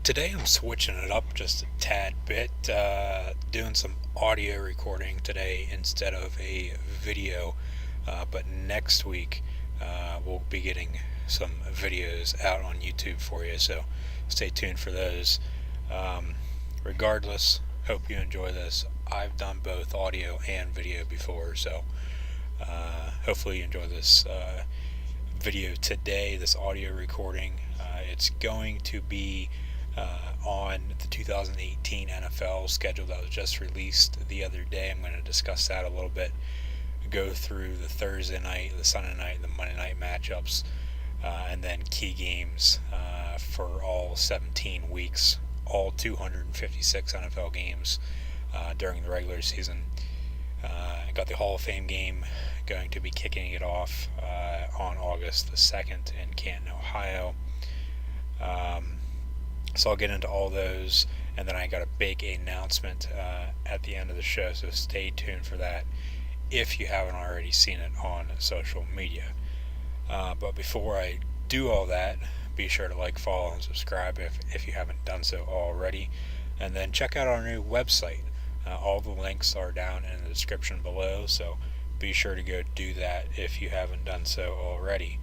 Today I'm switching it up just a tad bit, doing some audio recording today instead of a video. But next week we'll be getting some videos out on YouTube for you, so stay tuned for those. Regardless, hope you enjoy this. I've done both audio and video before, so hopefully you enjoy this video today, this audio recording. It's going to be on the 2018 NFL schedule that was just released the other day. I'm going to discuss that a little bit, go through the Thursday night, the Sunday night, the Monday night matchups, and then key games for all 17 weeks, all 256 NFL games during the regular season. Got the Hall of Fame game going to be kicking it off on August the 2nd in Canton, Ohio. So I'll get into all those, and then I got a big announcement at the end of the show, so stay tuned for that if you haven't already seen it on social media. But before I do all that, be sure to like, follow, and subscribe if you haven't done so already. And then check out our new website. All the links are down in the description below, so be sure to go do that if you haven't done so already.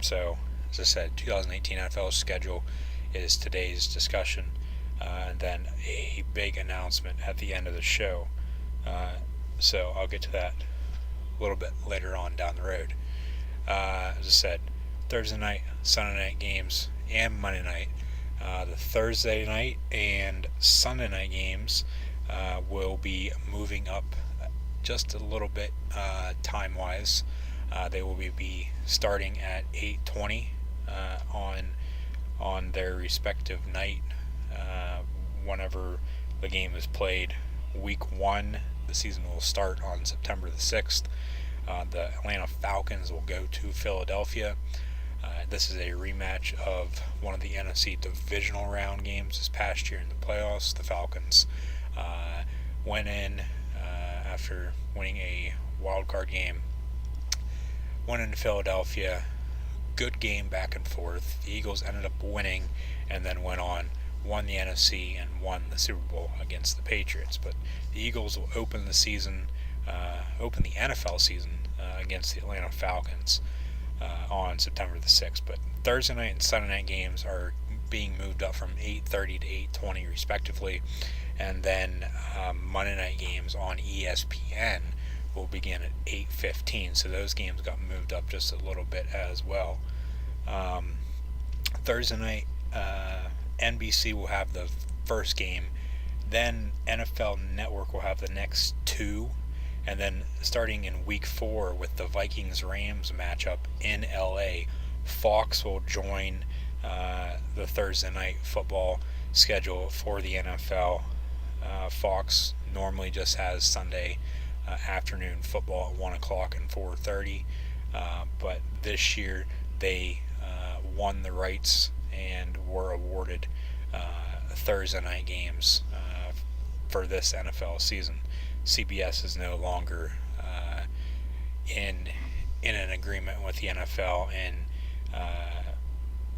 So, as I said, 2018 NFL schedule is today's discussion, and then a big announcement at the end of the show. So I'll get to that a little bit later on down the road. As I said, Thursday night, Sunday night games, and Monday night. The Thursday night and Sunday night games will be moving up just a little bit time-wise. They will be starting at 8:20 on their respective night whenever the game is played. Week 1, the season will start on September the 6th. The Atlanta Falcons will go to Philadelphia. This is a rematch of one of the NFC divisional round games this past year in the playoffs. The Falcons went in after winning a wild card game, went into Philadelphia. Good game back and forth. The Eagles ended up winning and then won the NFC and won the Super Bowl against the Patriots. But the Eagles will open the NFL season against the Atlanta Falcons on September the 6th. But Thursday night and Sunday night games are being moved up from 8:30 to 8:20 respectively. And then Monday night games on ESPN will begin at 8:15, so those games got moved up just a little bit as well. Thursday night, NBC will have the first game, then NFL&Network will have the next two, and then starting in week 4 with the Vikings-Rams matchup in LA, Fox will join the Thursday night football schedule for the NFL. Fox normally just has Sunday afternoon football at 1 o'clock and 4:30, but this year they won the rights and were awarded Thursday night games for this NFL season. CBS is no longer in an agreement with the NFL and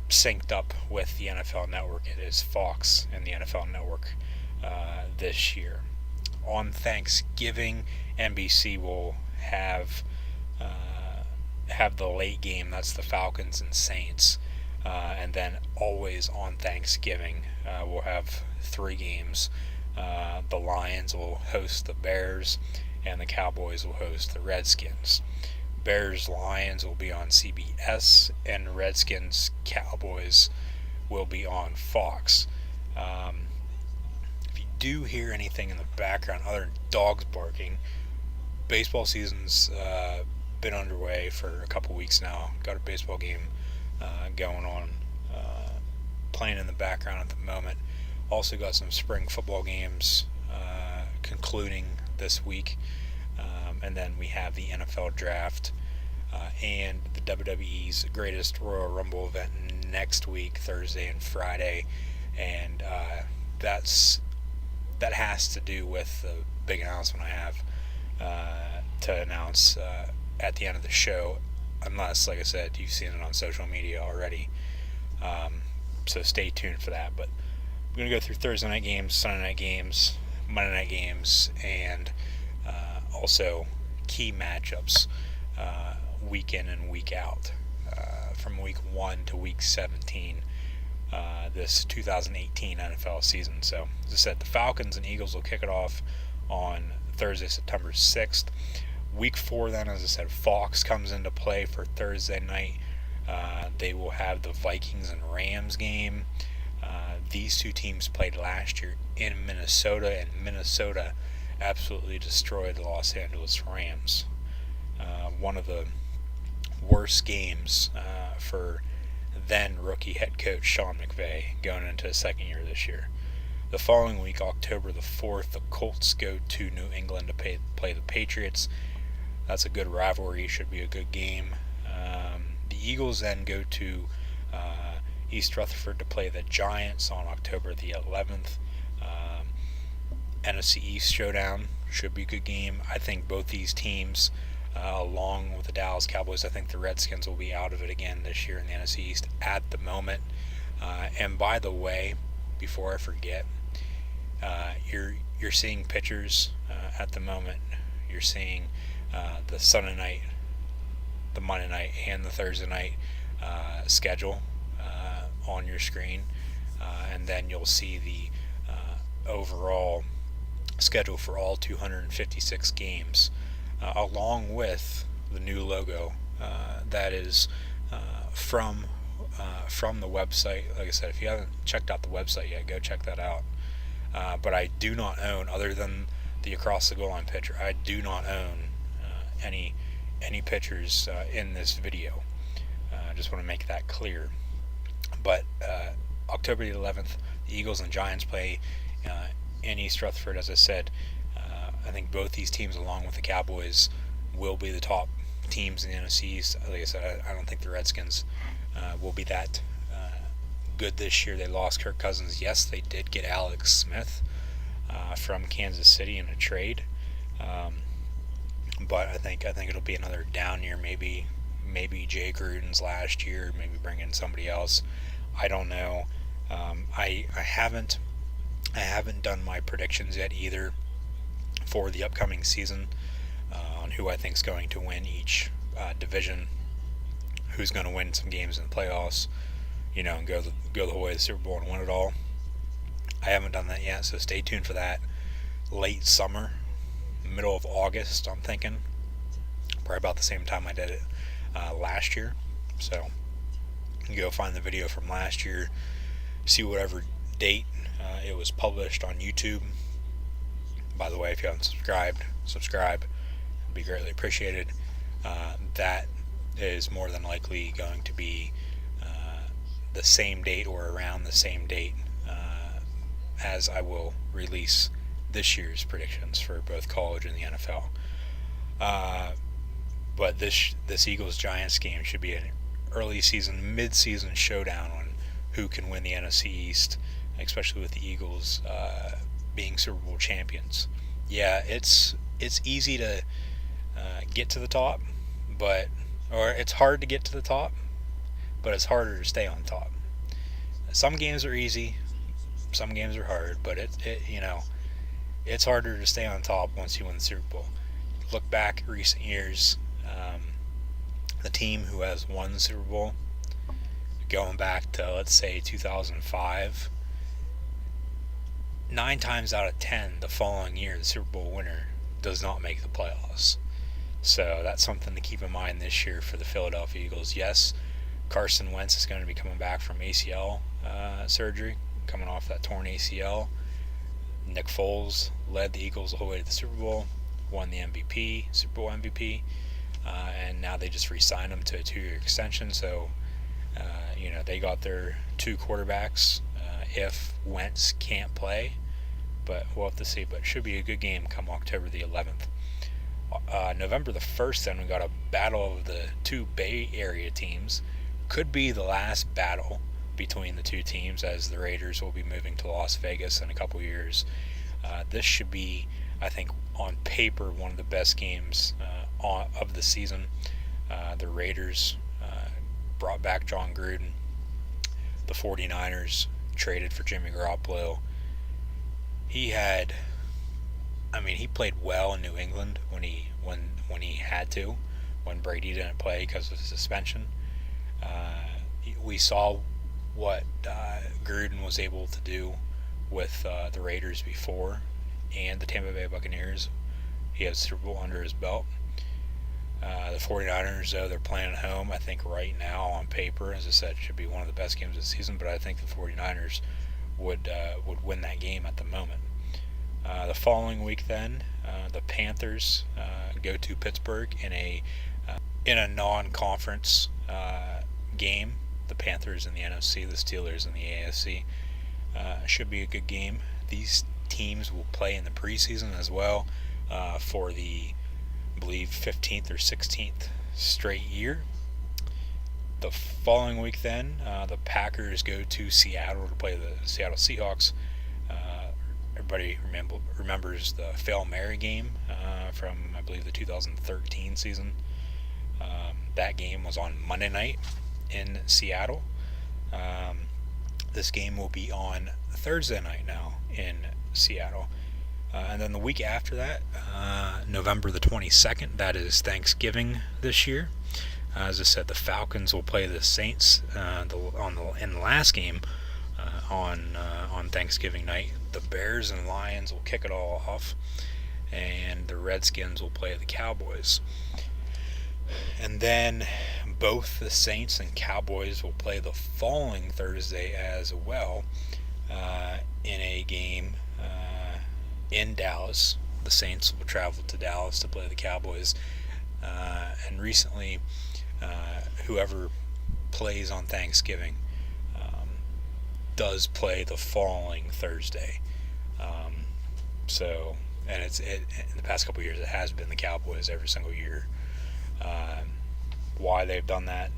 synced up with the NFL Network. It is Fox and the NFL Network this year. On Thanksgiving, NBC will have the late game. That's the Falcons and Saints, and then always on Thanksgiving we'll have 3 games. The Lions will host the Bears, and the Cowboys will host the Redskins. Bears-Lions will be on CBS, and Redskins-Cowboys will be on Fox. If you do hear anything in the background other than dogs barking, baseball season's been underway for a couple weeks now. Got a baseball game going on, playing in the background at the moment. Also got some spring football games concluding this week, and then we have the NFL draft and the WWE's Greatest Royal Rumble event next week, Thursday and Friday, and that has to do with the big announcement I have to announce at the end of the show, unless, like I said, you've seen it on social media already. So stay tuned for that. But we're going to go through Thursday night games, Sunday night games, Monday night games, and also key matchups week in and week out from week 1 to week 17 this 2018 NFL season. So, as I said, the Falcons and Eagles will kick it off on Thursday, September 6th. Week 4, then, as I said, Fox comes into play for Thursday night. They will have the Vikings and Rams game. These two teams played last year in Minnesota, and Minnesota absolutely destroyed the Los Angeles Rams. One of the worst games for then rookie head coach Sean McVay going into his second year this year. The following week, October the 4th, the Colts go to New England to play the Patriots. That's a good rivalry, should be a good game. The Eagles then go to East Rutherford to play the Giants on October the 11th. NFC East showdown, should be a good game. I think both these teams, along with the Dallas Cowboys, I think the Redskins will be out of it again this year in the NFC East at the moment. And by the way, before I forget, you're seeing pitchers at the moment. You're seeing the Sunday night, the Monday night, and the Thursday night schedule on your screen, and then you'll see the overall schedule for all 256 games, along with the new logo that is from the website. Like I said, if you haven't checked out the website yet, go check that out. But I do not own, other than the across the goal line picture, I do not own any pictures in this video. I just want to make that clear. But October the 11th, the Eagles and Giants play in East Rutherford. As I said, I think both these teams, along with the Cowboys, will be the top teams in the NFC East. Like I said, I don't think the Redskins will be that good this year. They lost Kirk Cousins. Yes, they did get Alex Smith from Kansas City in a trade. But I think it'll be another down year. Maybe Jay Gruden's last year. Maybe bring in somebody else. I don't know. I haven't done my predictions yet either for the upcoming season on who I think is going to win each division, who's going to win some games in the playoffs, and go the whole way to the Super Bowl and win it all. I haven't done that yet, so stay tuned for that. Late summer, middle of August, I'm thinking. Probably about the same time I did it last year. So you can go find the video from last year, see whatever date it was published on YouTube. By the way, if you haven't subscribe. It'd be greatly appreciated. That is more than likely going to be the same date or around the same date as I will release this year's predictions for both college and the NFL. But this Eagles-Giants game should be an early season, mid-season showdown on who can win the NFC East, especially with the Eagles being Super Bowl champions. Yeah, it's easy to get to the top, or it's hard to get to the top, but it's harder to stay on top. Some games are easy, some games are hard, but it's harder to stay on top once you win the Super Bowl. Look back recent years, the team who has won the Super Bowl, going back to, let's say, 2005, 9 times out of 10 the following year, the Super Bowl winner does not make the playoffs. So that's something to keep in mind this year for the Philadelphia Eagles. Yes, Carson Wentz is going to be coming back from ACL surgery, coming off that torn ACL. Nick Foles led the Eagles the whole way to the Super Bowl, won the MVP, Super Bowl MVP, and now they just re-signed him to a 2-year extension. So, they got their 2 quarterbacks if Wentz can't play, but we'll have to see. But it should be a good game come October the 11th. November the 1st, then we got a battle of the 2 Bay Area teams. Could be the last battle between the 2 teams, as the Raiders will be moving to Las Vegas in a couple years. This should be, I think, on paper, one of the best games of the season. The Raiders brought back John Gruden. the 49ers traded for Jimmy Garoppolo. He played well in New England when he had to, when Brady didn't play because of suspension. We saw what Gruden was able to do with the Raiders before, and the Tampa Bay Buccaneers. He has Super Bowl under his belt. The 49ers, though, they're playing at home. I think right now, on paper, as I said, should be one of the best games of the season, but I think the 49ers would win that game at the moment. The following week, then, the Panthers go to Pittsburgh in a non-conference game. The Panthers in the NFC, the Steelers in the AFC. Should be a good game. These teams will play in the preseason as well for the, I believe, 15th or 16th straight year. The following week, then, the Packers go to Seattle to play the Seattle Seahawks. Everybody remembers the Hail Mary game from, I believe, the 2013 season. That game was on Monday night in Seattle. This game will be on Thursday night now in Seattle. And then the week after that, November the 22nd, that is Thanksgiving this year. As I said, the Falcons will play the Saints in the last game on Thanksgiving night. The Bears and Lions will kick it all off, and the Redskins will play the Cowboys. And then both the Saints and Cowboys will play the following Thursday as well in a game in Dallas. The Saints will travel to Dallas to play the Cowboys. And recently, whoever plays on Thanksgiving does play the following Thursday. And in the past couple of years, it has been the Cowboys every single year. Why they've done that,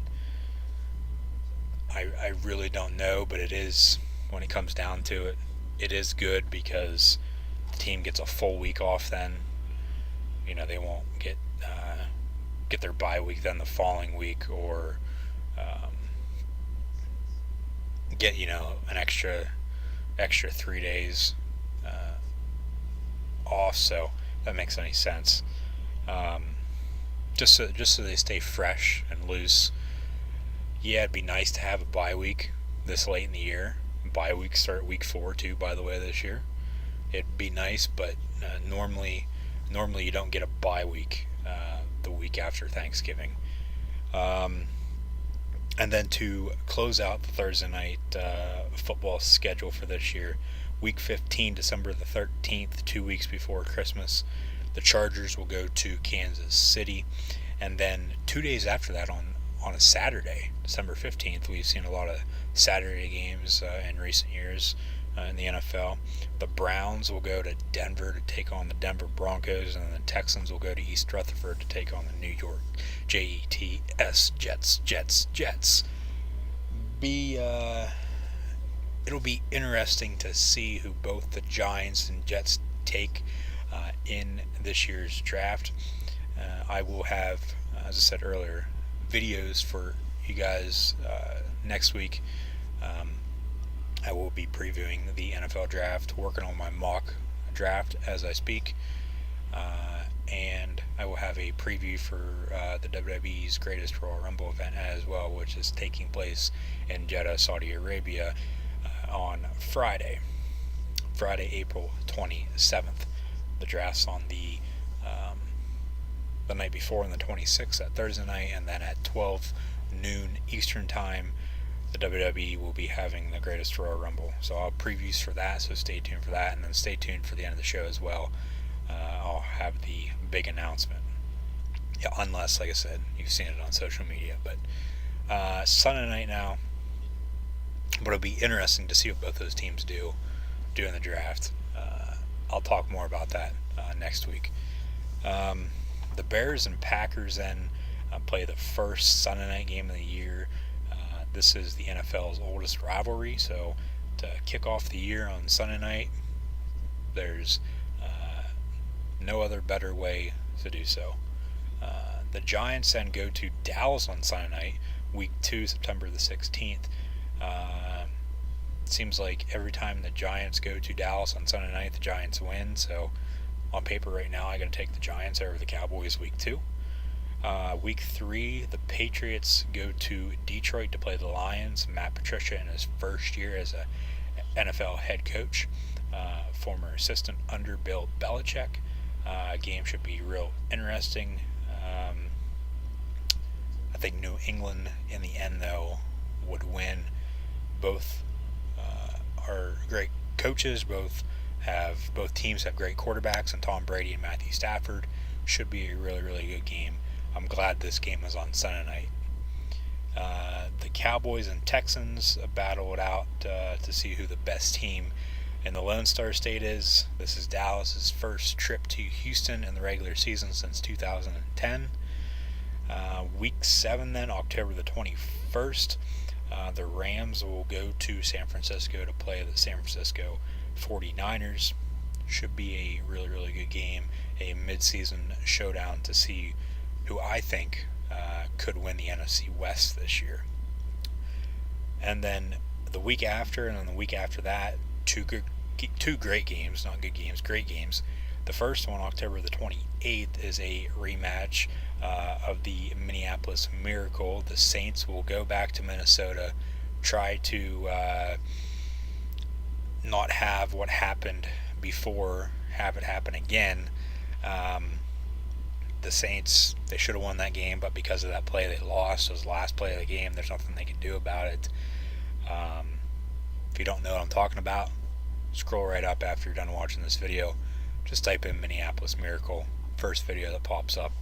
I really don't know, but it is, when it comes down to it, it is good because the team gets a full week off then. They won't get their bye week then the following week, or get an extra 3 days off. So that makes any sense. Just so they stay fresh and loose. Yeah, it'd be nice to have a bye week this late in the year. Bye weeks start week 4 too, by the way, this year. It'd be nice, but normally you don't get a bye week the week after Thanksgiving. And then to close out the Thursday night football schedule for this year, Week 15, December the 13th, 2 weeks before Christmas, the Chargers will go to Kansas City. And then 2 days after that, on a Saturday, December 15th, we've seen a lot of Saturday games in recent years in the NFL. The Browns will go to Denver to take on the Denver Broncos, and the Texans will go to East Rutherford to take on the New York Jets. It'll be interesting to see who both the Giants and Jets take in this year's draft. I will have, as I said earlier, videos for you guys next week. I will be previewing the NFL draft, working on my mock draft as I speak, and I will have a preview for the WWE's Greatest Royal Rumble event as well, which is taking place in Jeddah, Saudi Arabia on Friday, April 27th. The draft's on the night before, on the 26th, at Thursday night, and then at 12 noon Eastern Time, the WWE will be having the Greatest Royal Rumble. So I'll have previews for that, so stay tuned for that, and then stay tuned for the end of the show as well. I'll have the big announcement. Yeah, unless, like I said, you've seen it on social media. But Sunday night now, but it'll be interesting to see what both those teams do in the draft. I'll talk more about that next week. The Bears and Packers then play the first Sunday night game of the year. This is the NFL's oldest rivalry, so to kick off the year on Sunday night, there's no other better way to do so. The Giants then go to Dallas on Sunday night, week 2, September the 16th. seems like every time the Giants go to Dallas on Sunday night, the Giants win. So on paper right now, I got to take the Giants over the Cowboys week 2. Week 3, the Patriots go to Detroit to play the Lions. Matt Patricia in his first year as a NFL head coach, former assistant under Bill Belichick. Game should be real interesting. I think New England in the end, though, would win. Both are great coaches. Both teams have great quarterbacks, and Tom Brady and Matthew Stafford. Should be a really, really good game. I'm glad this game was on Sunday night. The Cowboys and Texans battle it out to see who the best team in the Lone Star State is. This is Dallas's first trip to Houston in the regular season since 2010. Week 7 then, October the 21st, the Rams will go to San Francisco to play the San Francisco 49ers. Should be a really, really good game, a mid-season showdown to see who I think could win the NFC West this year. And then the week after, and then the week after that, two great games, not good games, great games. The first one, October the 28th, is a rematch of the Minneapolis Miracle. The Saints will go back to Minnesota, try to not have what happened before have it happen again. The Saints, they should have won that game, but because of that play they lost, it was the last play of the game. There's nothing they can do about it. If you don't know what I'm talking about, scroll right up after you're done watching this video. Just type in Minneapolis Miracle, first video that pops up.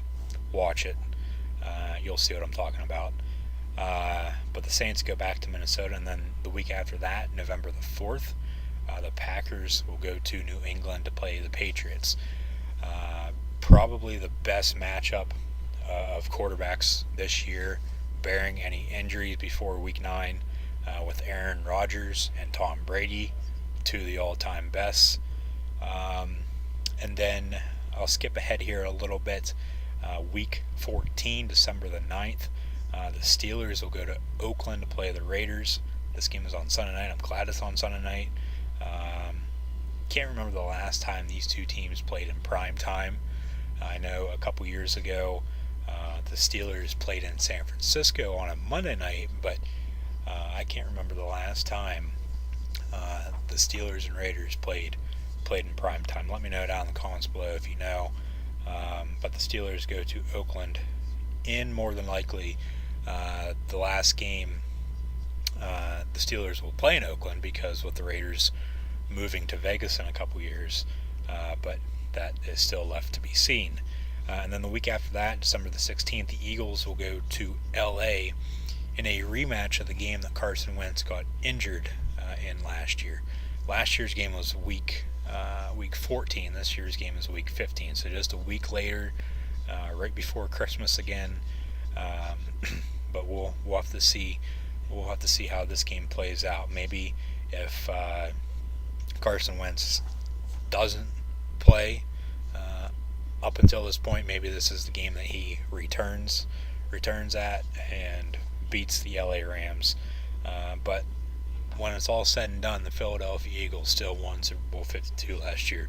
Watch it. You'll see what I'm talking about. But the Saints go back to Minnesota, and then the week after that, November the 4th, the Packers will go to New England to play the Patriots. Probably the best matchup of quarterbacks this year, bearing any injuries before week 9, with Aaron Rodgers and Tom Brady, two of the all-time bests. And then I'll skip ahead here a little bit. Week 14, December the 9th, the Steelers will go to Oakland to play the Raiders. This game is on Sunday night. I'm glad it's on Sunday night. Can't remember the last time these two teams played in prime time. I know a couple years ago the Steelers played in San Francisco on a Monday night, but I can't remember the last time the Steelers and Raiders played in prime time. Let me know down in the comments below if you know. But the Steelers go to Oakland in more than likely the last game. The Steelers will play in Oakland because with the Raiders moving to Vegas in a couple years, but that is still left to be seen. And then the week after that, December the 16th, the Eagles will go to LA in a rematch of the game that Carson Wentz got injured in last year. Last year's game was week 14. This year's game is week 15. So just a week later, right before Christmas again. But we'll have to see. We'll have to see how this game plays out. Maybe if Carson Wentz doesn't play up until this point, maybe this is the game that he returns at and beats the LA Rams. But when it's all said and done, the Philadelphia Eagles still won Super Bowl 52 last year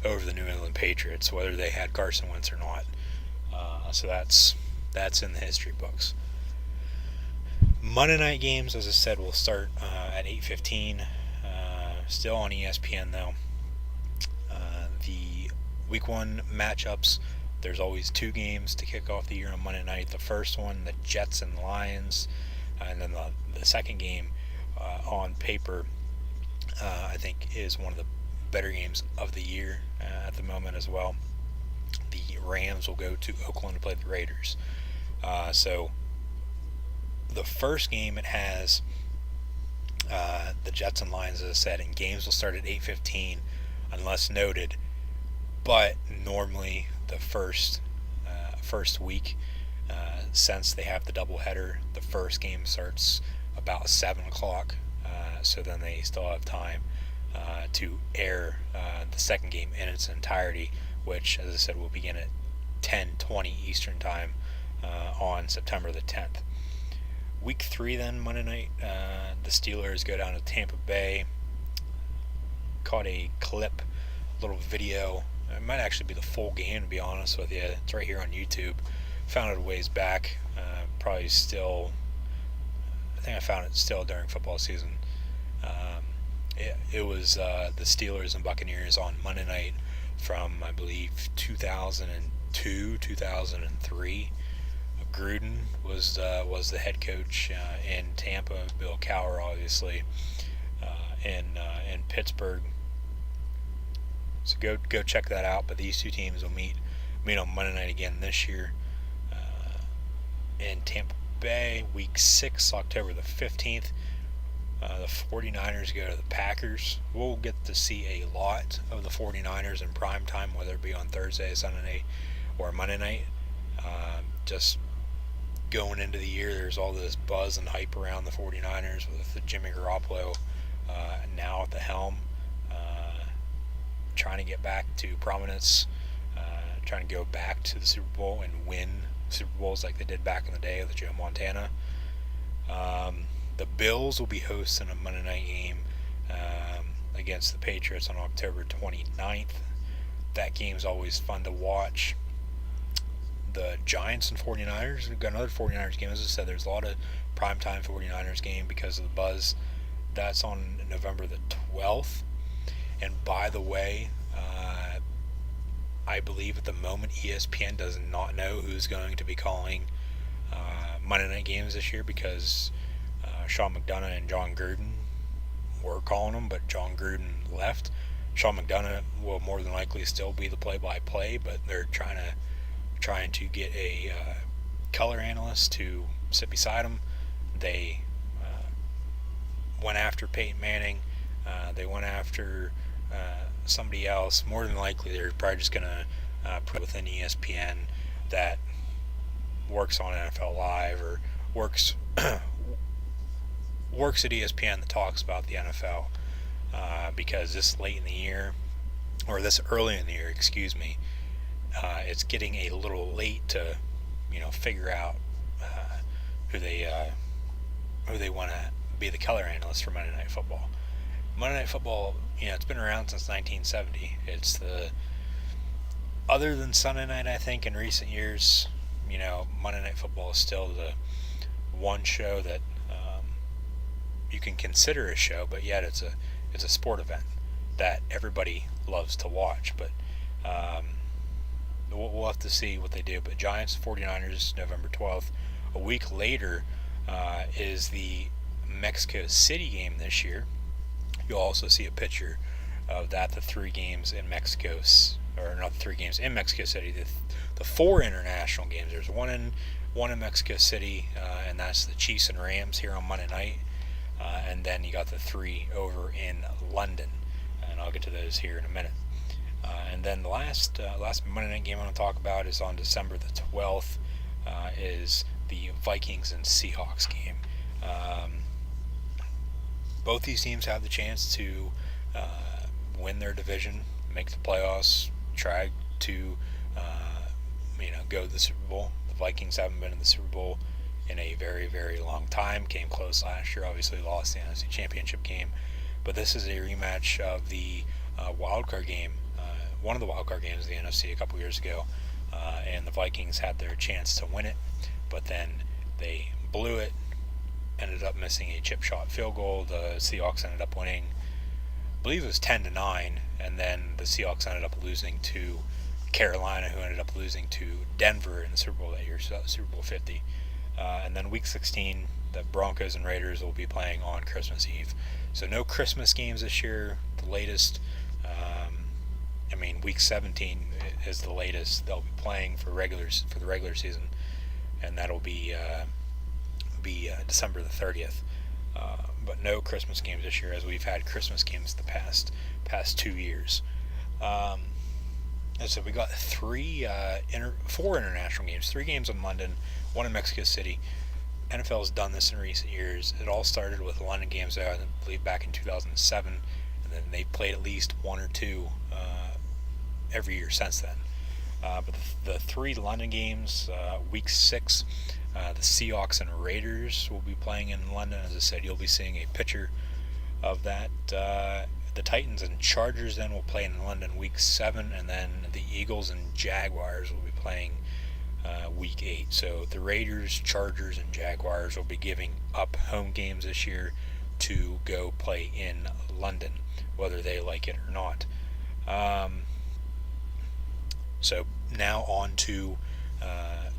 over the New England Patriots, whether they had Carson Wentz or not. So that's in the history books. Monday night games, as I said, will start at 8:15. Still on ESPN though. The Week 1 matchups. There's always two games to kick off the year on Monday night. The first one, the Jets and Lions, and then the second game, on paper, I think is one of the better games of the year at the moment as well. The Rams will go to Oakland to play the Raiders. So the first game, it has the Jets and Lions, as I said, and games will start at 8:15 unless noted. But normally the first week, since they have the doubleheader, the first game starts about 7 o'clock. So then they still have time to air the second game in its entirety, which, as I said, will begin at 10:20 Eastern Time on September the 10th. Week 3 then, Monday night, the Steelers go down to Tampa Bay. Caught a clip, little video. It might actually be the full game, to be honest with you. It's right here on YouTube. Found it a ways back. Probably still, I think I found it still during football season. It was the Steelers and Buccaneers on Monday night from, I believe, 2002, 2003. Gruden was the head coach in Tampa. Bill Cowher, obviously, in Pittsburgh. So go check that out. But these two teams will meet on Monday night again this year in Tampa Bay. Week 6, October the 15th. The 49ers go to the Packers. We'll get to see a lot of the 49ers in prime time, whether it be on Thursday, Sunday, or Monday night. Just going into the year, there's all this buzz and hype around the 49ers with Jimmy Garoppolo now at the helm, trying to get back to prominence, trying to go back to the Super Bowl and win Super Bowls like they did back in the day with Joe Montana. The Bills will be hosting a Monday night game against the Patriots on October 29th. That game's always fun to watch. The Giants and 49ers, we've got another 49ers game. As I said, there's a lot of primetime 49ers game because of the buzz. That's on November the 12th. And by the way, I believe at the moment ESPN does not know who's going to be calling Monday night games this year, because Sean McDonough and John Gruden were calling them, but John Gruden left. Sean McDonough will more than likely still be the play-by-play, but they're trying to get a color analyst to sit beside him. They went after Peyton Manning. They went after somebody else. More than likely, they're probably just going to put within ESPN that works on NFL Live or works at ESPN that talks about the NFL, because this late in the year, or this early in the year, excuse me, it's getting a little late to, figure out who they want to be the color analyst for Monday Night Football. Monday Night Football, it's been around since 1970. It's other than Sunday night, I think, in recent years, Monday Night Football is still the one show that you can consider a show, but yet it's a sport event that everybody loves to watch. But we'll have to see what they do. But Giants 49ers, November 12th. A week later is the Mexico City game this year. You'll also see a picture of that, the 3 games in Mexico, or not the 3 games in Mexico City, the 4 international games. There's one in Mexico City, and that's the Chiefs and Rams here on Monday night. And then you got the 3 over in London, and I'll get to those here in a minute. And then the last Monday night game I want to talk about is on December the 12th, is the Vikings and Seahawks game. Both these teams have the chance to win their division, make the playoffs, try to go to the Super Bowl. The Vikings haven't been in the Super Bowl in a very, very long time. Came close last year, obviously lost the NFC Championship game. But this is a rematch of the wildcard game, one of the wildcard games of the NFC a couple years ago, and the Vikings had their chance to win it, but then they blew it, ended up missing a chip shot field goal. The Seahawks ended up winning, I believe it was 10-9, and then the Seahawks ended up losing to Carolina, who ended up losing to Denver in the Super Bowl that year, Super Bowl 50. And then Week 16, the Broncos and Raiders will be playing on Christmas Eve. So no Christmas games this year. The latest, Week 17 is the latest they'll be playing for the regular season, and that'll be December the 30th. But no Christmas games this year, as we've had Christmas games the past 2 years. And so we got 4 international games, 3 games in London, 1 in Mexico City. NFL has done this in recent years. It all started with the London games, I believe, back in 2007, and then they played at least 1 or 2 every year since then. But the three London games, week 6, the Seahawks and Raiders will be playing in London. As I said, you'll be seeing a picture of that. The Titans and Chargers then will play in London week 7, and then the Eagles and Jaguars will be playing week 8. So the Raiders, Chargers, and Jaguars will be giving up home games this year to go play in London, whether they like it or not. So now on to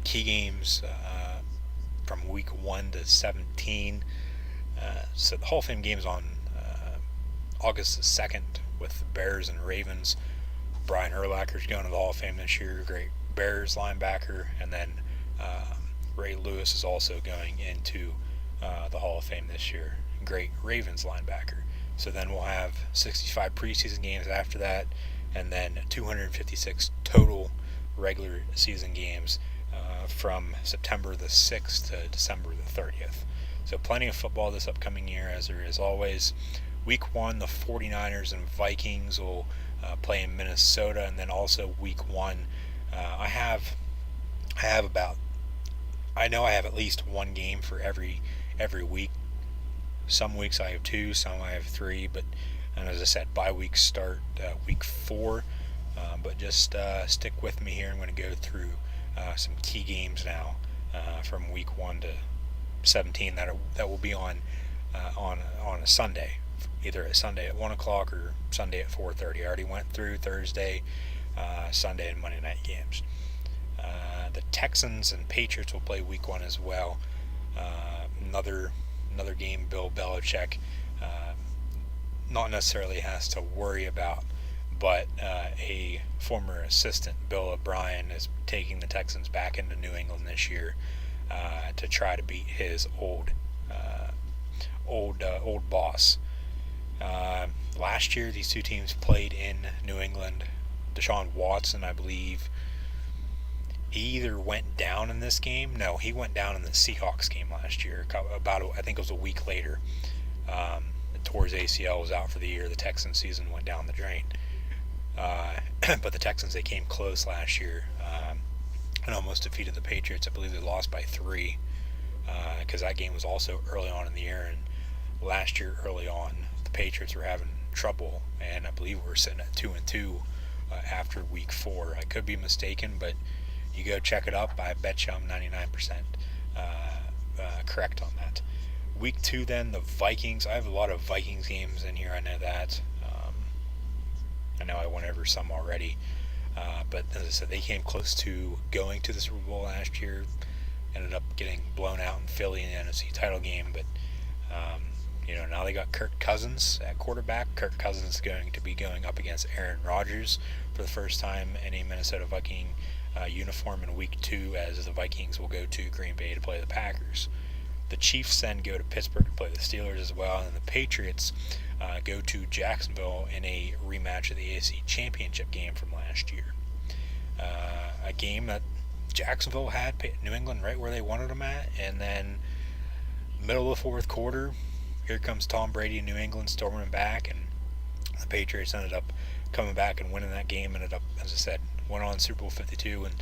key games from week 1 to 17. So the Hall of Fame games on August the 2nd with the Bears and Ravens. Brian Urlacher's going to the Hall of Fame this year, great Bears linebacker, and then Ray Lewis is also going into the Hall of Fame this year, great Ravens linebacker. So then we'll have 65 preseason games after that, and then 256 total regular season games from September the 6th to December the 30th. So plenty of football this upcoming year, as there is always. Week 1, the 49ers and Vikings will play in Minnesota, and then also week 1, I know I have at least one game for every week. Some weeks I have 2, some I have 3, but and as I said, bye weeks start week 4. But just stick with me here. I'm going to go through some key games now from week 1 to 17 that will be on a Sunday, either a Sunday at 1 o'clock or Sunday at 4:30. I already went through Thursday, Sunday, and Monday night games. The Texans and Patriots will play week 1 as well. Another game Bill Belichick not necessarily has to worry about, but a former assistant, Bill O'Brien, is taking the Texans back into New England this year to try to beat his old boss. Last year, these two teams played in New England. Deshaun Watson, I believe, he either went down in this game. No, he went down in the Seahawks game last year. I think it was a week later. Tore his ACL, was out for the year. The Texans season went down the drain. But the Texans, they came close last year and almost defeated the Patriots. I believe they lost by 3 because that game was also early on in the year. And last year, early on, the Patriots were having trouble, and I believe we were sitting at 2-2 after week 4. I could be mistaken, but you go check it up. I bet you I'm 99% correct on that. Week 2, then, the Vikings. I have a lot of Vikings games in here. I know that. I know I went over some already. But as I said, they came close to going to the Super Bowl last year. Ended up getting blown out in Philly in the NFC title game. But, now they got Kirk Cousins at quarterback. Kirk Cousins is going to be going up against Aaron Rodgers for the first time in a Minnesota Viking uniform in week 2, as the Vikings will go to Green Bay to play the Packers. The Chiefs then go to Pittsburgh to play the Steelers as well, and the Patriots go to Jacksonville in a rematch of the AFC Championship game from last year. A game that Jacksonville had New England right where they wanted them at, and then middle of the 4th quarter, here comes Tom Brady in New England storming back, and the Patriots ended up coming back and winning that game. Ended up, as I said, went on Super Bowl 52 and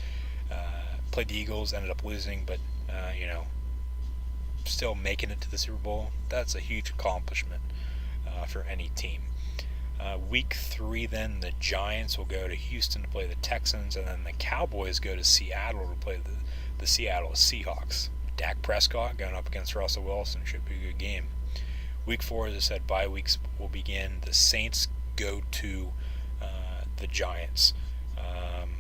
played the Eagles, ended up losing, but still making it to the Super Bowl. That's a huge accomplishment for any team. Week 3, then, the Giants will go to Houston to play the Texans, and then the Cowboys go to Seattle to play the Seattle Seahawks. Dak Prescott going up against Russell Wilson should be a good game. Week 4, as I said, bye weeks will begin. The Saints go to the Giants.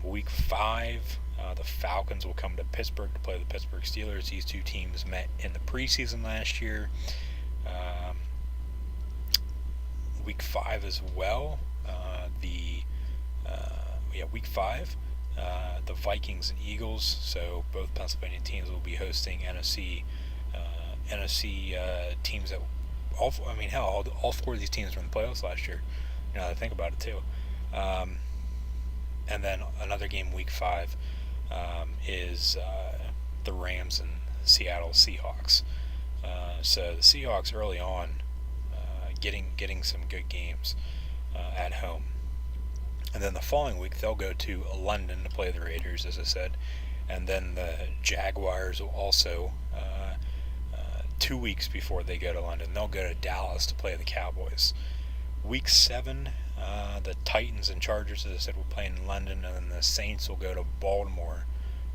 Week 5, the Falcons will come to Pittsburgh to play the Pittsburgh Steelers. These two teams met in the preseason last year. Week 5 as well. Week 5, the Vikings and Eagles. So both Pennsylvania teams will be hosting NFC teams that all 4 of these teams were in the playoffs last year. I think about it too. And then another game week 5 is the Rams and Seattle Seahawks. So the Seahawks early on getting some good games at home. And then the following week, they'll go to London to play the Raiders, as I said. And then the Jaguars will also, 2 weeks before they go to London, they'll go to Dallas to play the Cowboys. Week 7, the Titans and Chargers, as I said, will play in London. And then the Saints will go to Baltimore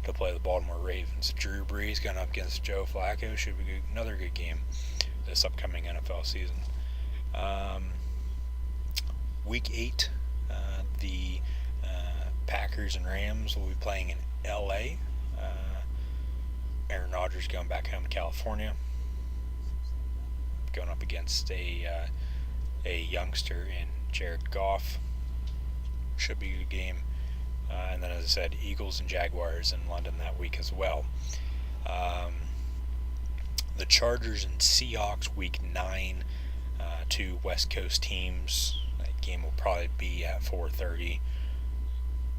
to play the Baltimore Ravens. Drew Brees going up against Joe Flacco should be another good game this upcoming NFL season. Week 8, the Packers and Rams will be playing in LA. Aaron Rodgers going back home to California, going up against a youngster in Jared Goff. Should be a good game. And then, as I said, Eagles and Jaguars in London that week as well. The Chargers and Seahawks, week 9, 2 West Coast teams. That game will probably be at 4:30.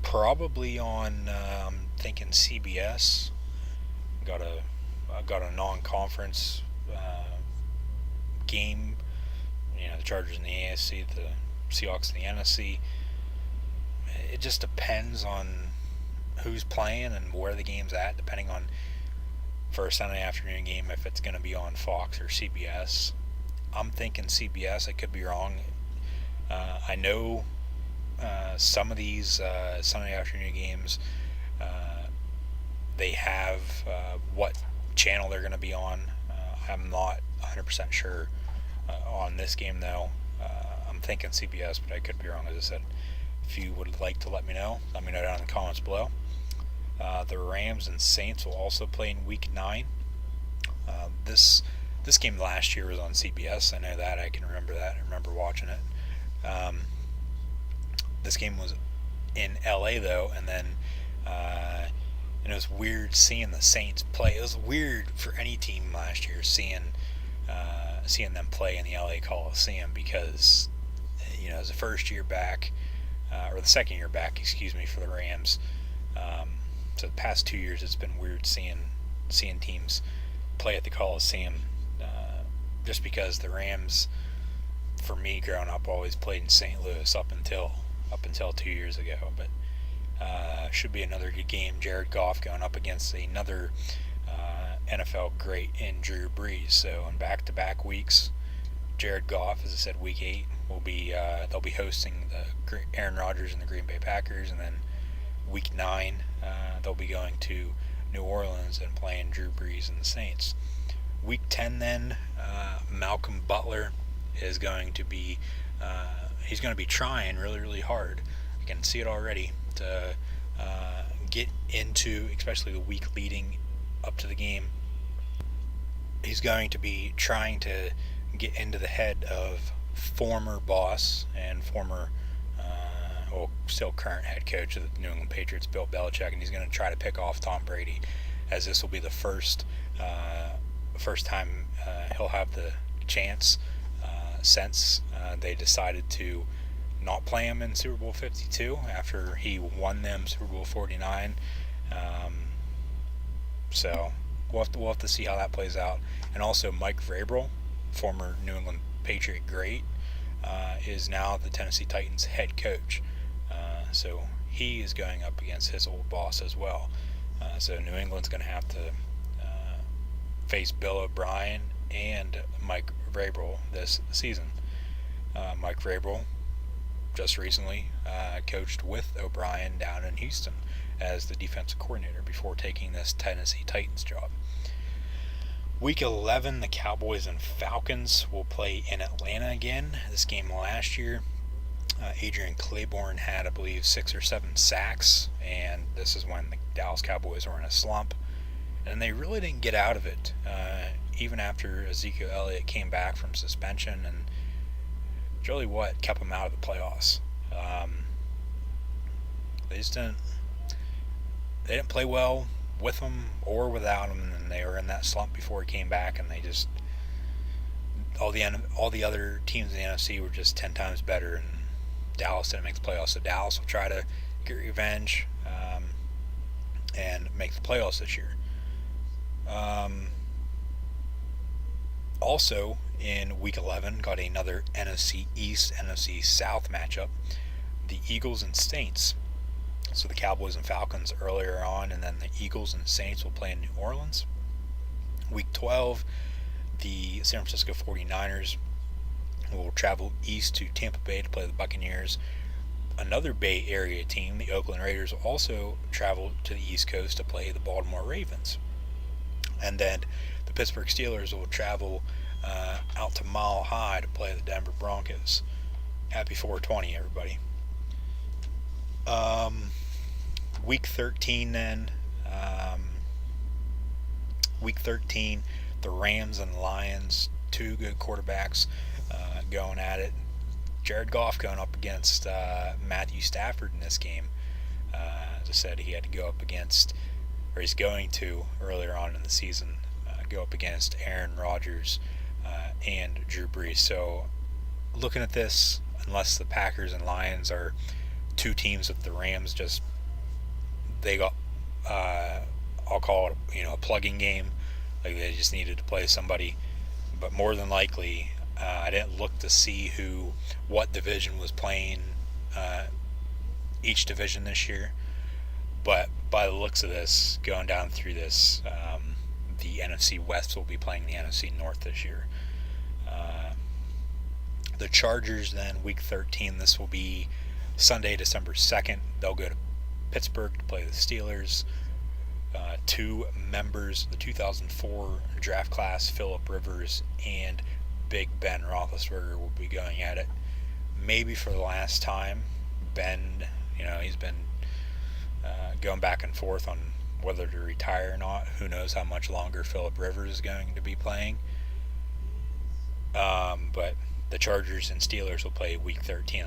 Probably on, I'm thinking CBS. Got a non-conference game. The Chargers in the AFC, the Seahawks in the NFC. It just depends on who's playing and where the game's at, depending on for a Sunday afternoon game if it's going to be on Fox or CBS. I'm thinking CBS. I could be wrong. I know some of these Sunday afternoon games, they have what channel they're going to be on. I'm not 100% sure on this game, though. I'm thinking CBS, but I could be wrong, as I said. If you would like to let me know down in the comments below. The Rams and Saints will also play in week 9. This game last year was on CBS. I know that. I can remember that. I remember watching it. This game was in LA, though, and then it was weird seeing the Saints play. It was weird for any team last year seeing them play in the LA Coliseum because it was the first year back, or the second year back, for the Rams. So the past 2 years, it's been weird seeing teams play at the Coliseum, just because the Rams, for me growing up, always played in St. Louis up until 2 years ago. But should be another good game. Jared Goff going up against another NFL great in Drew Brees. So in back-to-back weeks, Jared Goff, as I said, week 8 will be they'll be hosting the Aaron Rodgers and the Green Bay Packers, and then week 9 they'll be going to New Orleans and playing Drew Brees and the Saints. Week 10 then, Malcolm Butler is going to be he's going to be trying really, really hard. I can see it already to get into, especially the week leading up to the game. He's going to be trying to get into the head of former boss and former, still current head coach of the New England Patriots, Bill Belichick, and he's going to try to pick off Tom Brady, as this will be the first time he'll have the chance since they decided to not play him in Super Bowl 52 after he won them Super Bowl 49. So we'll have to see how that plays out. And also Mike Vrabel, former New England Patriot great, is now the Tennessee Titans head coach. So he is going up against his old boss as well. So New England's going to have to face Bill O'Brien and Mike Vrabel this season. Mike Vrabel just recently coached with O'Brien down in Houston as the defensive coordinator before taking this Tennessee Titans job. Week 11, the Cowboys and Falcons will play in Atlanta again. This game last year, Adrian Claiborne had, I believe, 6 or 7 sacks, and this is when the Dallas Cowboys were in a slump. And they really didn't get out of it, even after Ezekiel Elliott came back from suspension, and it's really what kept them out of the playoffs. They just didn't play well with him or without him, and they were in that slump before he came back, and they just all the other teams in the NFC were just 10 times better, and Dallas didn't make the playoffs. So Dallas will try to get revenge and make the playoffs this year. Also in Week 11, got another NFC East, NFC South matchup. the Eagles and Saints. So the Cowboys and Falcons earlier on, and then the Eagles and Saints will play in New Orleans. Week 12, the San Francisco 49ers will travel east to Tampa Bay to play the Buccaneers. Another Bay Area team, the Oakland Raiders, will also travel to the East Coast to play the Baltimore Ravens. And then the Pittsburgh Steelers will travel out to Mile High to play the Denver Broncos. Happy 420, everybody. Week 13 then. Week 13, the Rams and Lions, two good quarterbacks going at it. Jared Goff going up against Matthew Stafford in this game. As I said, he had to go up against, or he's going to earlier on in the season, go up against Aaron Rodgers and Drew Brees. So looking at this, unless the Packers and Lions are two teams that the Rams just, they got, I'll call it, a plugging game, like they just needed to play somebody. But more than likely, I didn't look to see what division was playing each division this year. But by the looks of this, going down through this, the NFC West will be playing the NFC North this year. The Chargers then, week 13, this will be Sunday, December 2nd. They'll go to Pittsburgh to play the Steelers. Two members of the 2004 draft class, Phillip Rivers and Big Ben Roethlisberger, will be going at it. Maybe for the last time. Ben, he's been going back and forth on whether to retire or not. Who knows how much longer Phillip Rivers is going to be playing. But the Chargers and Steelers will play week 13.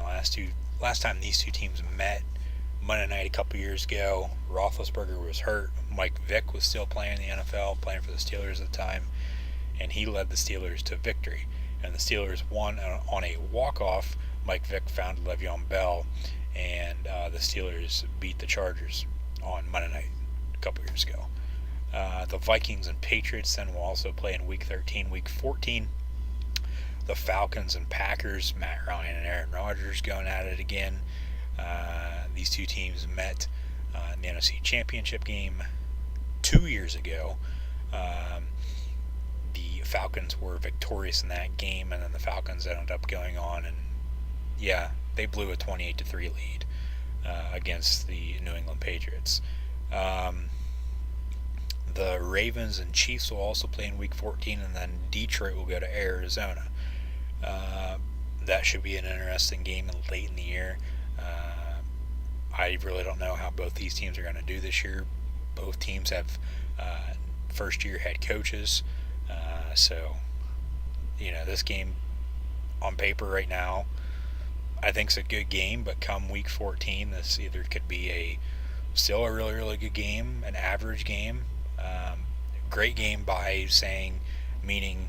Last time these two teams met, Monday night a couple years ago, Roethlisberger was hurt. Mike Vick was still playing in the NFL, playing for the Steelers at the time, and he led the Steelers to victory. And the Steelers won on a walk-off. Mike Vick found Le'Veon Bell, and the Steelers beat the Chargers on Monday night a couple years ago. The Vikings and Patriots then will also play in week 13. Week 14, the Falcons and Packers, Matt Ryan and Aaron Rodgers going at it again. These two teams met in the NFC Championship game 2 years ago. The Falcons were victorious in that game, and then the Falcons ended up going on, and they blew a 28-3 lead against the New England Patriots. The Ravens and Chiefs will also play in week 14, and then Detroit will go to Arizona. That should be an interesting game late in the year. I really don't know how both these teams are going to do this year. Both teams have first-year head coaches. So, this game on paper right now, I think it's a good game, but come week 14, this either could be still a really, really good game, an average game, great game by meaning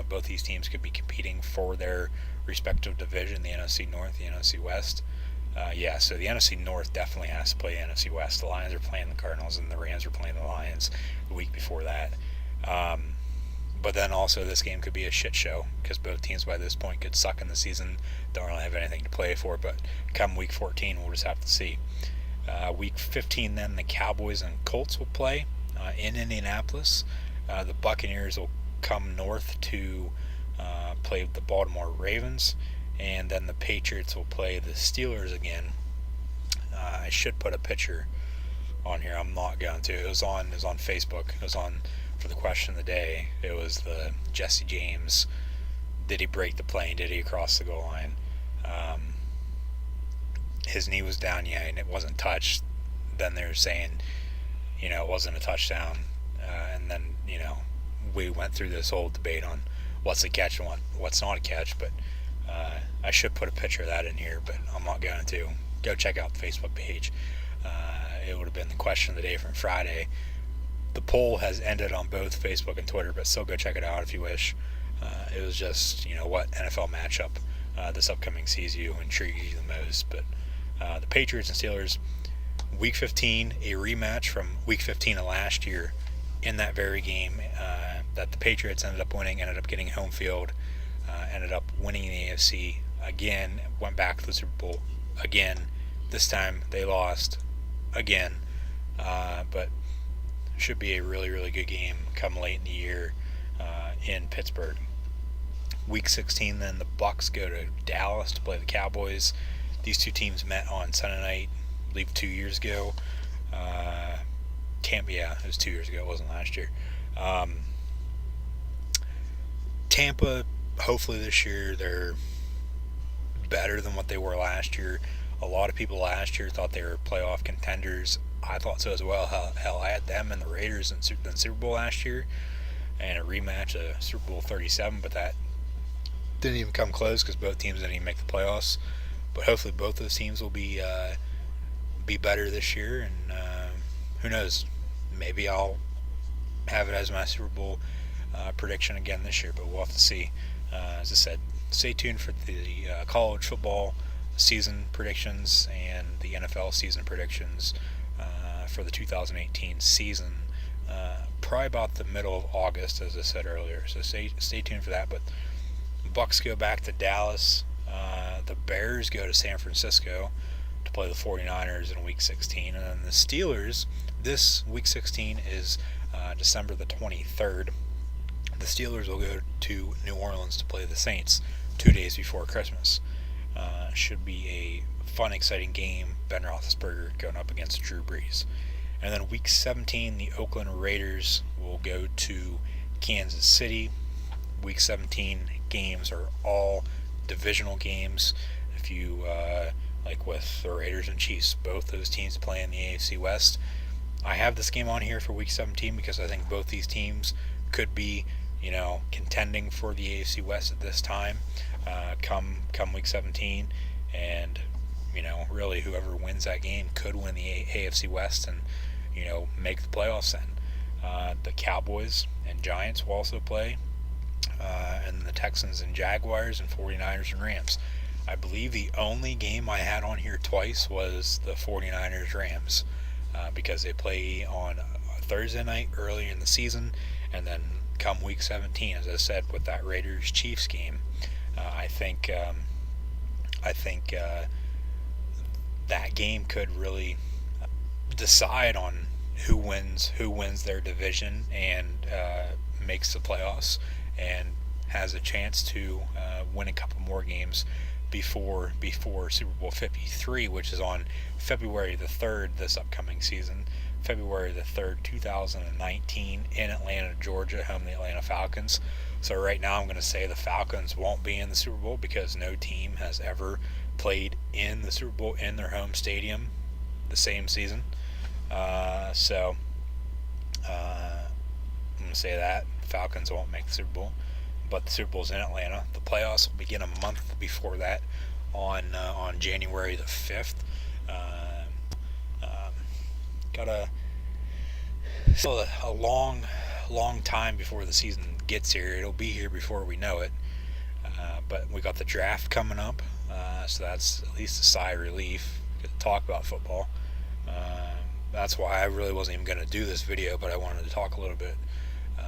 both these teams could be competing for their respective division, the NFC North, the NFC West. So the NFC North definitely has to play the NFC West. The Lions are playing the Cardinals, and the Rams are playing the Lions the week before that. But then also this game could be a shit show, because both teams by this point could suck in the season, don't really have anything to play for. But come week 14, we'll just have to see. Week 15 then, the Cowboys and Colts will play in Indianapolis. The Buccaneers will come north to play with the Baltimore Ravens. And then the Patriots will play the Steelers again. I should put a picture on here. I'm not going to. It was on Facebook. It was on for the question of the day. It was the Jesse James. Did he break the plane? Did he cross the goal line? His knee was down, and it wasn't touched. Then they're saying, it wasn't a touchdown. And then, we went through this whole debate on what's a catch and what's not a catch. But I should put a picture of that in here, but I'm not going to. Go check out the Facebook page. It would have been the question of the day from Friday. The poll has ended on both Facebook and Twitter, but still go check it out if you wish. It was just, what NFL matchup this upcoming season intrigues you the most. But the Patriots and Steelers, week 15, a rematch from week 15 of last year. In that very game that the Patriots ended up winning, ended up getting home field, ended up winning the AFC again, went back to the Super Bowl. again. This time they lost again, but should be a really, really good game come late in the year in Pittsburgh. Week 16, then the Bucs go to Dallas to play the Cowboys. These two teams met on Sunday night, I believe 2 years ago. It was 2 years ago. It wasn't last year. Tampa, hopefully this year they're better than what they were last year. A lot of people last year thought they were playoff contenders. I thought so as well. Hell, I had them and the Raiders in the Super Bowl last year, and a rematch of Super Bowl 37, but that didn't even come close because both teams didn't even make the playoffs. But hopefully both those teams will be better this year, and who knows, maybe I'll have it as my Super Bowl prediction again this year, but we'll have to see. As I said, stay tuned for the college football season predictions and the NFL season predictions for the 2018 season, probably about the middle of August, as I said earlier. So stay tuned for that. But the Bucs go back to Dallas. The Bears go to San Francisco to play the 49ers in Week 16. And then the Steelers, this Week 16 is December the 23rd. The Steelers will go to New Orleans to play the Saints 2 days before Christmas. Should be a fun, exciting game. Ben Roethlisberger going up against Drew Brees. And then Week 17, the Oakland Raiders will go to Kansas City. Week 17 games are all divisional games. If you, like with the Raiders and Chiefs, both those teams play in the AFC West. I have this game on here for Week 17 because I think both these teams could be, contending for the AFC West at this time, come Week 17, and really whoever wins that game could win the AFC West and make the playoffs. Then the Cowboys and Giants will also play, and the Texans and Jaguars and 49ers and Rams. I believe the only game I had on here twice was the 49ers Rams, because they play on Thursday night early in the season, and then come Week 17, as I said, with that Raiders Chiefs game, I think that game could really decide on who wins their division and makes the playoffs and has a chance to win a couple more games before Super Bowl 53, which is on February the 3rd this upcoming season. February the 3rd, 2019, in Atlanta, Georgia, home of the Atlanta Falcons. So right now I'm going to say the Falcons won't be in the Super Bowl because no team has ever played in the Super Bowl in their home stadium the same season. So I'm going to say that the Falcons won't make the Super Bowl, but the Super Bowl's in Atlanta. The playoffs will begin a month before that on January the 5th. Got a long time before the season gets here. It'll be here before we know it. But we got the draft coming up, so that's at least a sigh of relief. Get to talk about football. That's why I really wasn't even going to do this video, but I wanted to talk a little bit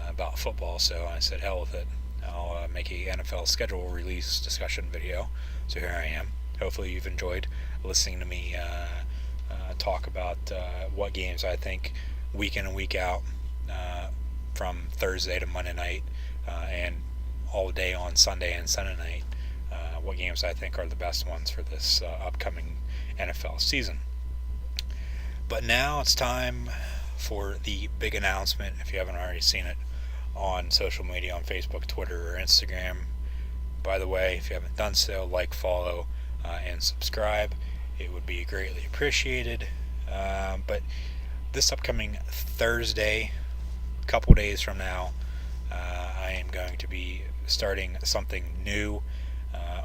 about football, so I said hell with it. I'll make a NFL schedule release discussion video. So here I am. Hopefully you've enjoyed listening to me talk about what games I think week in and week out, from Thursday to Monday night, and all day on Sunday and Sunday night, what games I think are the best ones for this upcoming NFL season. But now it's time for the big announcement. If you haven't already seen it on social media, on Facebook, Twitter, or Instagram, by the way, if you haven't done so, like, follow, and subscribe. It would be greatly appreciated. But this upcoming Thursday, a couple days from now, I am going to be starting something new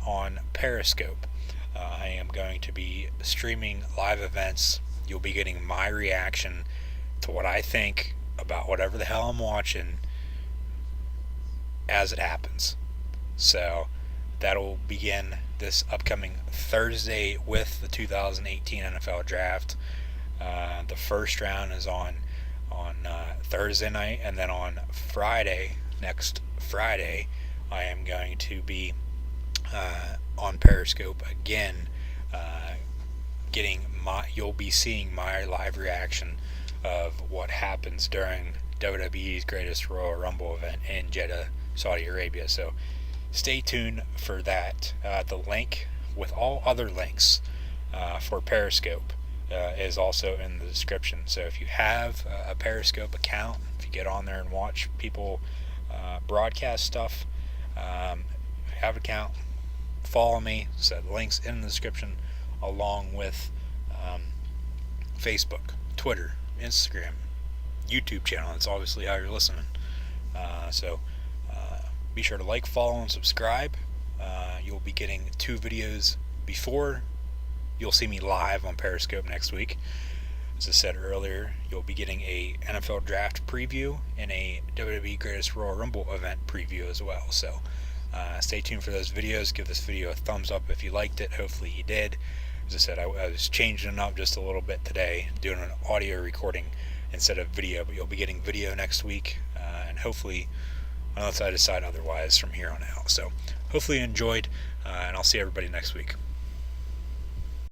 on Periscope. I am going to be streaming live events. You'll be getting my reaction to what I think about whatever the hell I'm watching as it happens. So that'll begin this upcoming Thursday with the 2018 NFL Draft. The first round is on Thursday night, and then on next Friday, I am going to be on Periscope again, you'll be seeing my live reaction of what happens during WWE's Greatest Royal Rumble event in Jeddah, Saudi Arabia. So stay tuned for that. The link with all other links for Periscope is also in the description. So if you have a Periscope account, if you get on there and watch people broadcast stuff, have an account, follow me. So the links in the description, along with Facebook, Twitter, Instagram, YouTube channel. That's obviously how you're listening. So be sure to like, follow, and subscribe. You'll be getting 2 videos before you'll see me live on Periscope next week. As I said earlier, you'll be getting a NFL draft preview and a WWE Greatest Royal Rumble event preview as well. So stay tuned for those videos. Give this video a thumbs up if you liked it. Hopefully you did. As I said, I was changing it up just a little bit today, doing an audio recording instead of video, but you'll be getting video next week, and hopefully, unless I decide otherwise from here on out. So hopefully you enjoyed, and I'll see everybody next week.